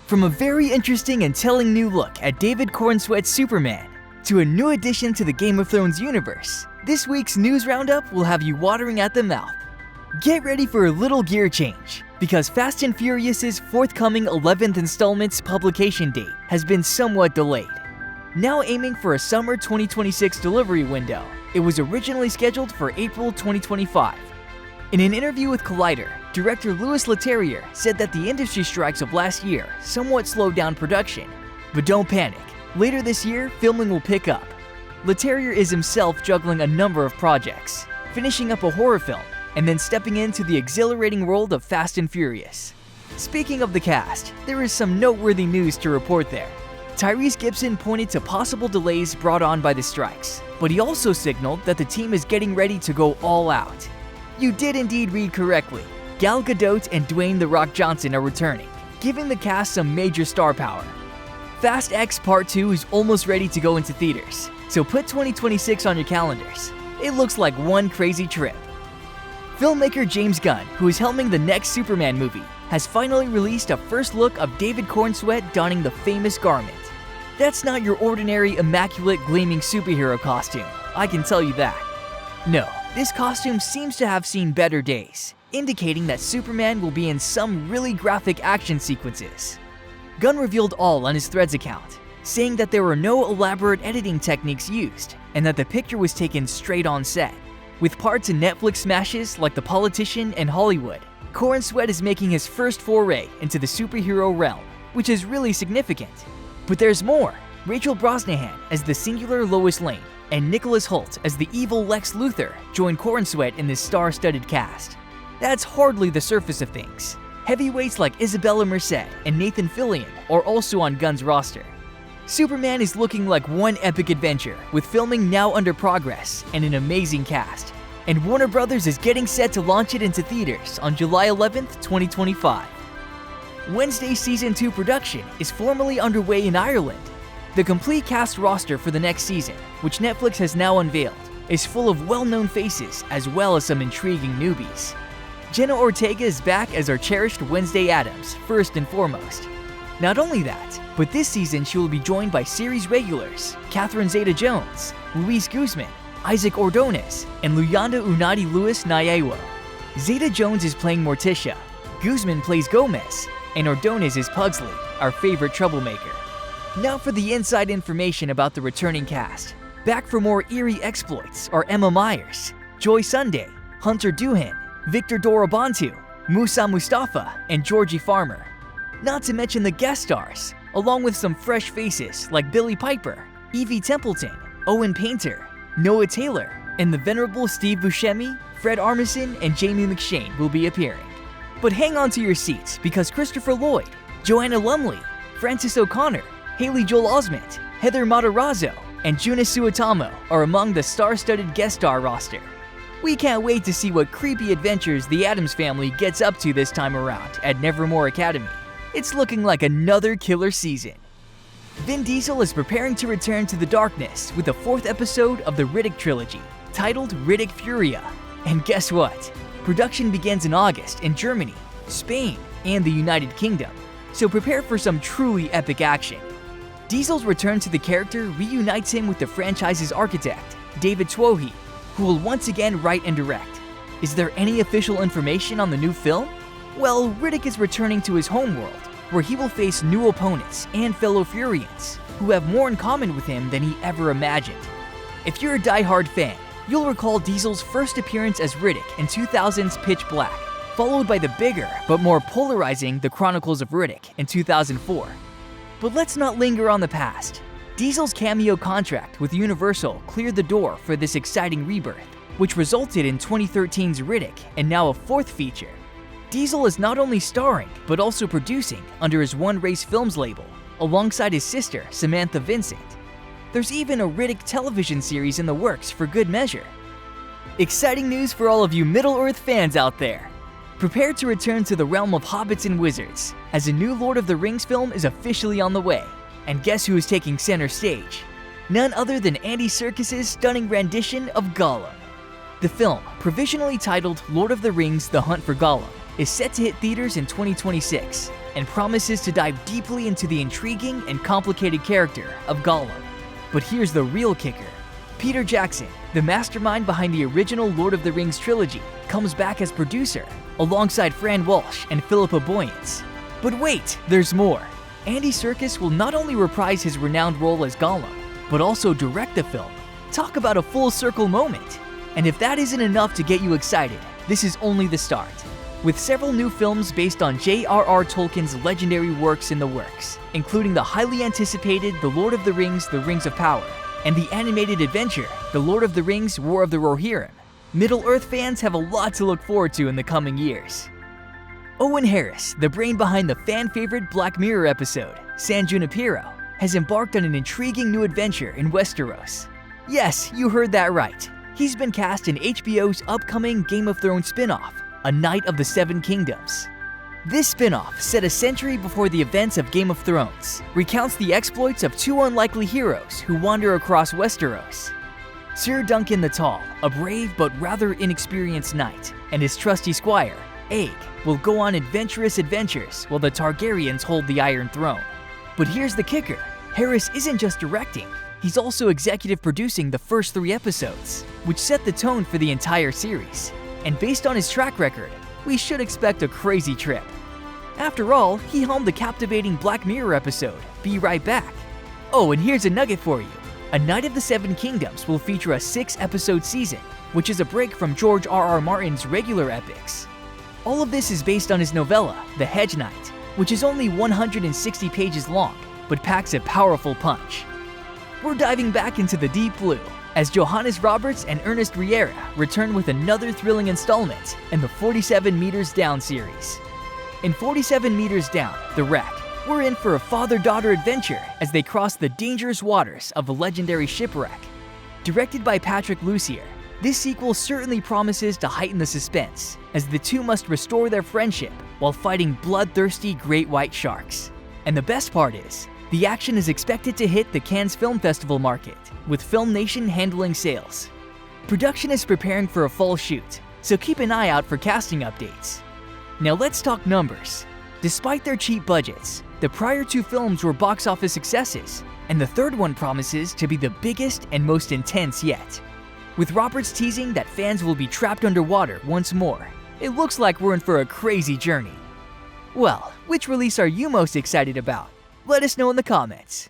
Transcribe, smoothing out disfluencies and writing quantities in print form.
From a very interesting and telling new look at David Cornsweet's Superman, to a new addition to the Game of Thrones universe, this week's news roundup will have you watering at the mouth. Get ready for a little gear change, because Fast and Furious's forthcoming 11th installment's publication date has been somewhat delayed. Now aiming for a summer 2026 delivery window, it was originally scheduled for April 2025. In an interview with Collider, director Louis Leterrier said that the industry strikes of last year somewhat slowed down production. But don't panic, later this year, filming will pick up. Leterrier is himself juggling a number of projects, finishing up a horror film, and then stepping into the exhilarating world of Fast and Furious. Speaking of the cast, there is some noteworthy news to report there. Tyrese Gibson pointed to possible delays brought on by the strikes, but he also signaled that the team is getting ready to go all out. You did indeed read correctly. Gal Gadot and Dwayne "The Rock" Johnson are returning, giving the cast some major star power. Fast X Part 2 is almost ready to go into theaters, so put 2026 on your calendars. It looks like one crazy trip. Filmmaker James Gunn, who is helming the next Superman movie, has finally released a first look of David Cornsweet donning the famous garment. That's not your ordinary immaculate gleaming superhero costume, I can tell you that. No, this costume seems to have seen better days, indicating that Superman will be in some really graphic action sequences. Gunn revealed all on his Threads account, saying that there were no elaborate editing techniques used, and that the picture was taken straight on set. With parts in Netflix smashes like The Politician and Hollywood, Cornsweet is making his first foray into the superhero realm, which is really significant. But there's more. Rachel Brosnahan as the singular Lois Lane and Nicholas Hoult as the evil Lex Luthor join Cornsweet in this star-studded cast. That's hardly the surface of things. Heavyweights like Isabella Merced and Nathan Fillion are also on Gunn's roster. Superman is looking like one epic adventure, with filming now under progress and an amazing cast. And Warner Brothers is getting set to launch it into theaters on July 11th, 2025. Wednesday Season 2 production is formally underway in Ireland. The complete cast roster for the next season, which Netflix has now unveiled, is full of well-known faces as well as some intriguing newbies. Jenna Ortega is back as our cherished Wednesday Addams, first and foremost. Not only that, but this season she will be joined by series regulars Catherine Zeta-Jones, Luis Guzman, Isaac Ordonez, and Luyanda Unadi Luis Nyawo. Zeta-Jones is playing Morticia, Guzman plays Gomez, and Ordonez is Pugsley, our favorite troublemaker. Now for the inside information about the returning cast. Back for more eerie exploits are Emma Myers, Joy Sunday, Hunter Doohan, Victor Dorobantu, Musa Mustafa, and Georgie Farmer. Not to mention the guest stars, along with some fresh faces like Billy Piper, Evie Templeton, Owen Painter, Noah Taylor, and the venerable Steve Buscemi, Fred Armisen, and Jamie McShane will be appearing. But hang on to your seats because Christopher Lloyd, Joanna Lumley, Francis O'Connor, Haley Joel Osment, Heather Matarazzo, and Juna Suetamo are among the star-studded guest star roster. We can't wait to see what creepy adventures the Addams family gets up to this time around at Nevermore Academy. It's looking like another killer season. Vin Diesel is preparing to return to the darkness with the 4th episode of the Riddick trilogy, titled Riddick Furya. And guess what? Production begins in August in Germany, Spain, and the United Kingdom, so prepare for some truly epic action. Diesel's return to the character reunites him with the franchise's architect, David Twohy, who will once again write and direct. Is there any official information on the new film? Well, Riddick is returning to his homeworld, where he will face new opponents and fellow Furians, who have more in common with him than he ever imagined. If you're a die-hard fan, you'll recall Diesel's first appearance as Riddick in 2000's Pitch Black, followed by the bigger but more polarizing The Chronicles of Riddick in 2004. But let's not linger on the past. Diesel's cameo contract with Universal cleared the door for this exciting rebirth, which resulted in 2013's Riddick and now a 4th feature. Diesel is not only starring, but also producing under his One Race Films label, alongside his sister, Samantha Vincent. There's even a Riddick television series in the works for good measure. Exciting news for all of you Middle-earth fans out there! Prepare to return to the realm of hobbits and wizards, as a new Lord of the Rings film is officially on the way. And guess who is taking center stage? None other than Andy Serkis's stunning rendition of Gollum. The film, provisionally titled Lord of the Rings: The Hunt for Gollum, is set to hit theaters in 2026. and promises to dive deeply into the intriguing and complicated character of Gollum. But here's the real kicker. Peter Jackson, the mastermind behind the original Lord of the Rings trilogy, comes back as producer, alongside Fran Walsh and Philippa Boyens. But wait, there's more. Andy Serkis will not only reprise his renowned role as Gollum, but also direct the film. Talk about a full circle moment. And if that isn't enough to get you excited, this is only the start. With several new films based on J.R.R. Tolkien's legendary works in the works, including the highly anticipated The Lord of the Rings: The Rings of Power, and the animated adventure, The Lord of the Rings: War of the Rohirrim, Middle-earth fans have a lot to look forward to in the coming years. Owen Harris, the brain behind the fan-favorite Black Mirror episode, San Junipero, has embarked on an intriguing new adventure in Westeros. Yes, you heard that right. He's been cast in HBO's upcoming Game of Thrones spin-off, A Knight of the Seven Kingdoms. This spin-off, set a century before the events of Game of Thrones, recounts the exploits of two unlikely heroes who wander across Westeros. Sir Duncan the Tall, a brave but rather inexperienced knight, and his trusty squire, Aeg, will go on adventurous adventures while the Targaryens hold the Iron Throne. But here's the kicker. Harris isn't just directing, he's also executive producing the first 3 episodes, which set the tone for the entire series. And based on his track record, we should expect a crazy trip. After all, he helmed the captivating Black Mirror episode, Be Right Back. Oh, and here's a nugget for you. A Knight of the Seven Kingdoms will feature a 6-episode season, which is a break from George R.R. Martin's regular epics. All of this is based on his novella, The Hedge Knight, which is only 160 pages long, but packs a powerful punch. We're diving back into the deep blue, as Johannes Roberts and Ernest Riera return with another thrilling installment in the 47 Meters Down series. In 47 Meters Down, The Wreck, we're in for a father-daughter adventure as they cross the dangerous waters of a legendary shipwreck. Directed by Patrick Lussier, this sequel certainly promises to heighten the suspense, as the two must restore their friendship while fighting bloodthirsty great white sharks. And the best part is, the action is expected to hit the Cannes Film Festival market, with Film Nation handling sales. Production is preparing for a fall shoot, so keep an eye out for casting updates. Now let's talk numbers. Despite their cheap budgets, the prior 2 films were box office successes, and the third one promises to be the biggest and most intense yet. With Roberts teasing that fans will be trapped underwater once more, it looks like we're in for a crazy journey. Well, which release are you most excited about? Let us know in the comments.